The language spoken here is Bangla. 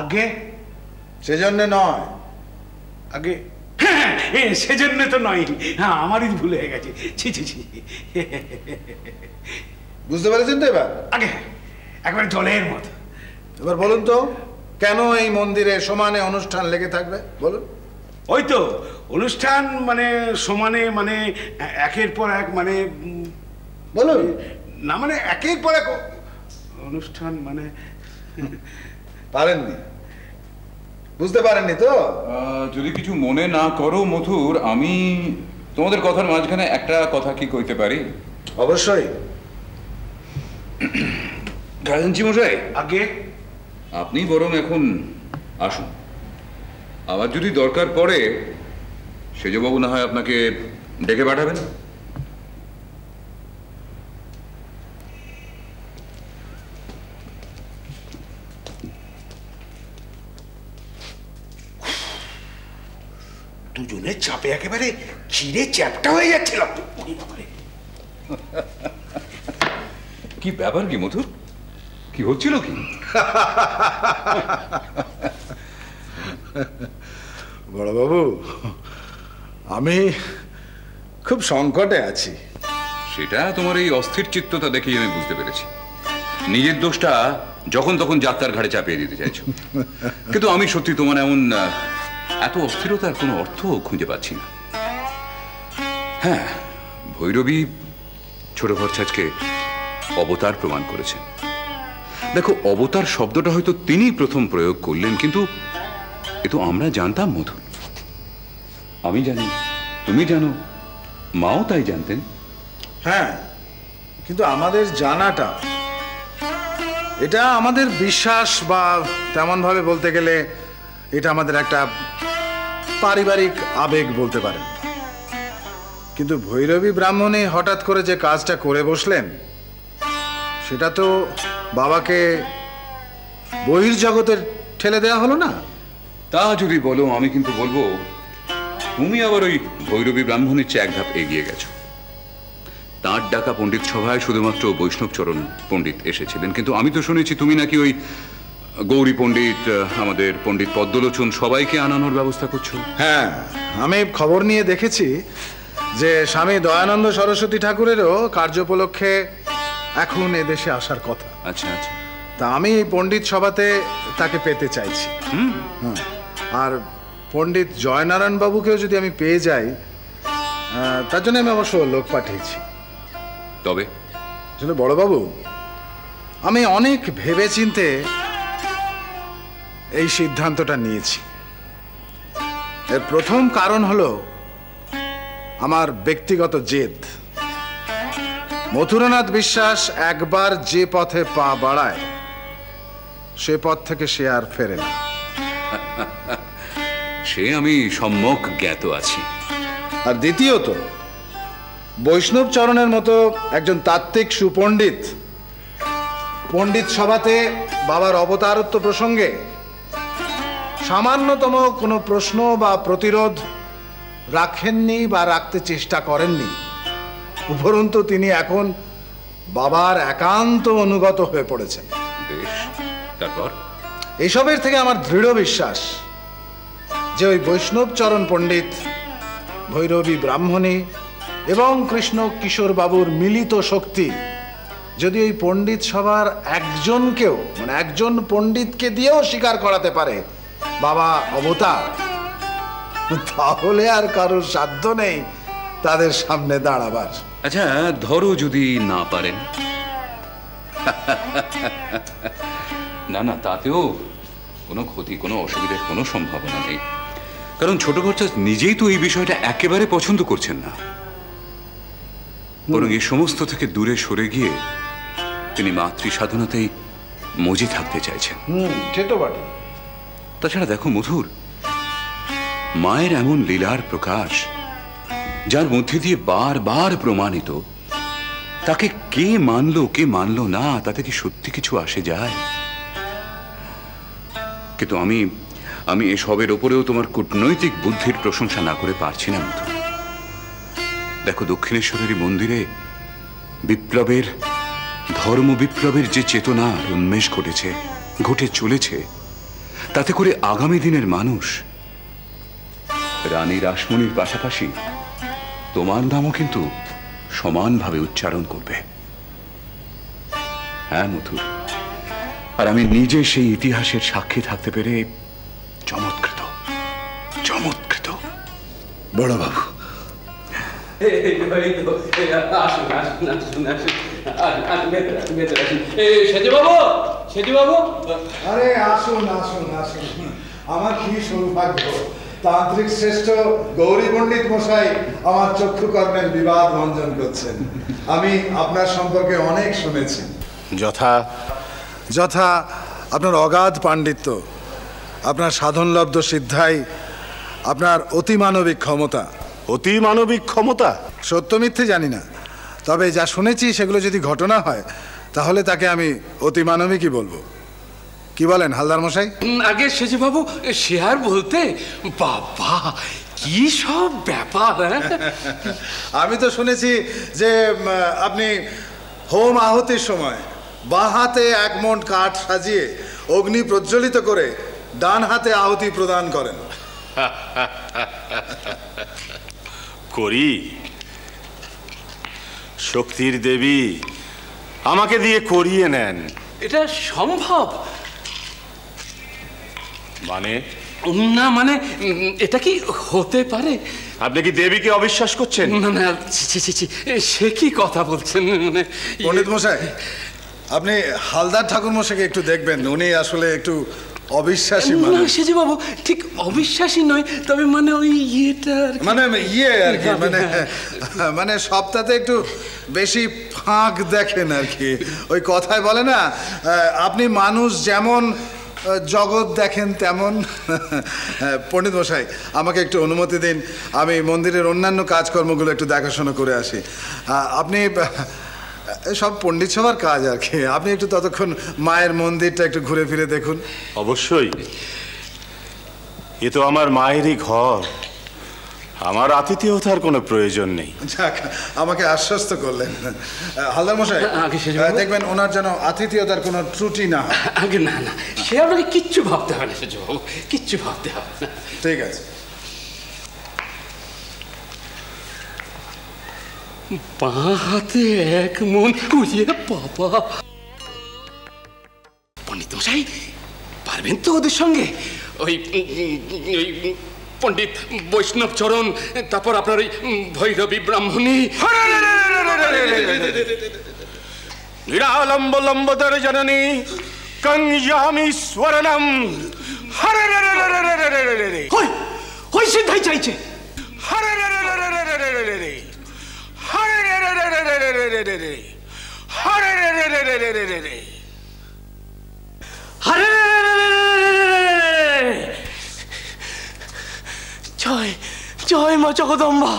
আগে সেজন্য নয়। আগে সেজন্য তো নয়, হ্যাঁ আমারই ভুল হয়ে গেছে। ছি ছি ছি। বুঝতে পেরেছেন তো এবার? আগে একবার জলের মতো। এবার বলুন তো, কেন এই মন্দিরে সমানে অনুষ্ঠান লেগে থাকবে বলুন? ওই তো অনুষ্ঠান মানে সমানে, মানে একের পর এক, মানে বলুন না, মানে একের পর এক অনুষ্ঠান, মানে পারেননি, বুঝতে পারেননি তো? যদি কিছু মনে না করো মথুর, আমি তোমাদের কথার মাঝখানে একটা কথা কি কইতে পারি? অবশ্যই। খাজাঞ্চি মশাই, আগে আপনি বরং এখন আসুন। আবার যদি দরকার পড়ে সেজবাবু না হয় আপনাকে ডেকে পাঠাবেন। দুজনের চাপে একেবারে চিড়ে চ্যাপটা হয়ে যাচ্ছিল। কি ব্যাপার কি মধুর, কি হচ্ছিল কি? বড়বাবু, আমি খুব সংকটে আছি। সেটা তোমার এই অস্থির চিত্ততা দেখেই আমি বুঝতে পেরেছি। নিজের দোষটা যখন তখন যাত্রার ঘাড়ে চাপিয়ে দিতে চাইছো। কিন্তু আমি সত্যি তোমার এমন এত অস্থিরতার কোনো অর্থ খুঁজে পাচ্ছি না। হ্যাঁ, ভৈরবী ছোট ভরছাছকে অবতার প্রমাণ করেছেন। দেখো, অবতার শব্দটা হয়তো তিনি প্রথম প্রয়োগ করলেন, কিন্তু এ তো আমরা জানতাম মধু। আমি জানি, তুমি জানো, মাও তাই জানতেন। হ্যাঁ, কিন্তু আমাদের জানাটা, এটা আমাদের বিশ্বাস, বা তেমন ভাবে বলতে গেলে এটা আমাদের একটা পারিবারিক আবেগ বলতে পারেন। কিন্তু ভৈরবী ব্রাহ্মণী হঠাৎ করে যে কাজটা করে বসলেন, সেটা তো বাবাকে বহির্জগতে ঠেলে দেওয়া হলো না? তা যদি বলো, আমি কিন্তু বলবো তুমি আবার ওই ভৈরবী ব্রাহ্মণের চেয়ে এক ধাপ এগিয়ে গেছো। তাঁর ডাকা পণ্ডিত সভায় শুধুমাত্র বৈষ্ণবচরণ পণ্ডিত এসেছিলেন, কিন্তু আমি তো শুনেছি তুমি নাকি ওই গৌরী পণ্ডিত, আমাদের পণ্ডিত পদ্মলোচন সবাইকে আনানোর ব্যবস্থা করছো। হ্যাঁ, আমি খবর নিয়ে দেখেছি যে স্বামী দয়ানন্দ সরস্বতী ঠাকুরেরও কার্যোপলক্ষে এখন এদেশে আসার কথা। আচ্ছা আচ্ছা। তা আমি এই পণ্ডিত সভাতে তাকে পেতে চাইছি। আর পণ্ডিত জয়নারায়ণ বাবুকেও যদি আমি পেয়ে যাই, তার জন্য আমি অবশ্য লোক পাঠিয়েছি। তবে আসলে বড়বাবু, আমি অনেক ভেবেচিন্তে এই সিদ্ধান্তটা নিয়েছি। এর প্রথম কারণ হলো আমার ব্যক্তিগত জেদ। মথুরানাথ বিশ্বাস একবার যে পথে পা বাড়ায়, সে পথ থেকে সে আর ফেরে না। সে আমি সম্যক জ্ঞাত আছি। আর দ্বিতীয়ত, বৈষ্ণব চরণের মতো একজন তাত্ত্বিক সুপণ্ডিত পণ্ডিত সভাতে বাবার অবতারত্ব প্রসঙ্গে সামান্যতম কোনো প্রশ্ন বা প্রতিরোধ রাখেননি বা রাখতে চেষ্টা করেননি। উপরন্তু তিনি এখন বাবার একান্ত অনুগত হয়ে পড়েছেন। বেশ, তারপর? এসবের থেকে আমার দৃঢ় বিশ্বাস যে ওই বৈষ্ণব চরণ পণ্ডিত, ভৈরবী ব্রাহ্মণী এবং কৃষ্ণ কিশোর বাবুর মিলিত শক্তি যদি ওই পণ্ডিত সভার একজনকেও, মানে একজন পণ্ডিতকে দিয়েও স্বীকার করাতে পারে বাবা অবতার, তাহলে আর কারোর সাধ্য নেই তাদের সামনে দাঁড়াবার। আচ্ছা, ধরো যদি না পারেন? না না, তাতেও কোনো ক্ষতি, কোনো অসুবিধার কোনো সম্ভাবনা নেই। কারণ ছোট ভরছাছ নিজেই তো এই বিষয়টা একেবারে পছন্দ করছেন না। বরং এই সমস্ত থেকে দূরে সরে গিয়ে তিনি মাতৃ সাধনাতেই মজি থাকতে চাইছেন। সে তো বটে। তাছাড়া দেখো মধুর, মায়ের এমন লীলার প্রকাশ যার মধ্যে দিয়ে বারবার প্রমাণিত, তাকে কে মানলো কে মানলো না তাতে কি সত্যি কিছু আসে যায়? কিন্তু আমি এসবের ওপরেও তোমার কূটনৈতিক বুদ্ধির প্রশংসা না করে পারছি না মধু। দেখো, দক্ষিণেশ্বরের মন্দিরে বিপ্লবের, ধর্ম বিপ্লবের যে চেতনার উন্মেষ ঘটে চলেছে, তাতে করে আগামী দিনের মানুষ রানী রাসমণির পাশাপাশি তোমার নামও কিন্তু সমানভাবে উচ্চারণ করবে। হ্যাঁ মধুর, আর আমি নিজে সেই ইতিহাসের সাক্ষী থাকতে পেরে চমৎকৃত চমৎকৃত। বড় বাবু, আরে আসুন আসুন আসুন, আমার কি সৌভাগ্য, তান্ত্রিক শ্রেষ্ঠ গৌরী পণ্ডিত মশাই আমার চক্ষুকর্মের বিবাদ ভঞ্জন করছেন। আমি আপনার সম্পর্কে অনেক শুনেছি। যথা যথা আপনার অগাধ পাণ্ডিত্য, আপনার সাধনলব্ধ সিদ্ধাই, আপনার অতিমানবিক ক্ষমতা। অতি মানবিক ক্ষমতা? সত্য মিথ্যে জানি না, তবে যা শুনেছি সেগুলো যদি ঘটনা হয় তাহলে তাকে আমি অতিমানবিকই বলবো। কি বলেন হালদার মশাই? আগে সেজে বাবু, সে আর বলতে, বাবা কি সব ব্যাপার। আমি তো শুনেছি যে আপনি হোম আহুতির সময় বাঁ হাতে 1 মণ কাঠ সাজিয়ে অগ্নি প্রজ্বলিত করে ডান হাতে আহুতি প্রদান করেন। করি। শক্তির দেবী আমাকে দিয়ে করিয়ে নেন। এটা সম্ভব? মানে? না মানে এটা কি হতে পারে? আপনি কি দেবীকে অবিশ্বাস করছেন? না না, সে কি কথা বলছেন? মানে পণ্ডিত মশাই, আপনি হালদার ঠাকুর মশাইকে একটু দেখবেন, উনি আসলে একটু অবিশ্বাসী না মানুষ। সেজে বাবু, ঠিক অবিশ্বাসী নয়, তবে মানে ওই ইয়েটা মানে আর কি, মানে সপ্তাহে একটু বেশি ফাঁক দেখেন আর কি। ওই কথায় বলে না, আপনি মানুষ যেমন জগৎ দেখেন তেমন। পণ্ডিত মশাই, আমাকে একটু অনুমতি দিন, আমি মন্দিরের অন্যান্য কাজকর্মগুলো একটু দেখাশোনা করে আসি। আপনি সব পণ্ডিত সবার কাজ আর কি, আপনি একটু ততক্ষণ মায়ের মন্দিরটা একটু ঘুরে ফিরে দেখুন। অবশ্যই, এ তো আমার মায়েরই ঘর, আমার আতিথেয়তার কোনো প্রয়োজন নেই। যাক, আমাকে আশ্বস্ত করলেন। হালদার মশাই, আগে সেজবাবু, দেখবেন ওনার যেন আতিথেয়তার কোনো ত্রুটি না হয়। আগে না না, সে আপনাকে কিচ্ছু ভাবতে হবে না সেজে বাবু, কিচ্ছু ভাবতে হবে না। ঠিক আছে। বাঁ হাতে 1 মণ, উইয়ে বাবা। পণ্ডিত মশাই, পারবেন তো ওদের সঙ্গে? ওই পণ্ডিত বৈষ্ণব চরণ, তারপর আপনার ওই ভৈরবী ব্রাহ্মণী। নিরালম্ব লম্বদর জননী কঞ্জামি স্বর্ণম। ওই সিদ্ধাই চাইছে। জয় জয় মা জগদম্বা।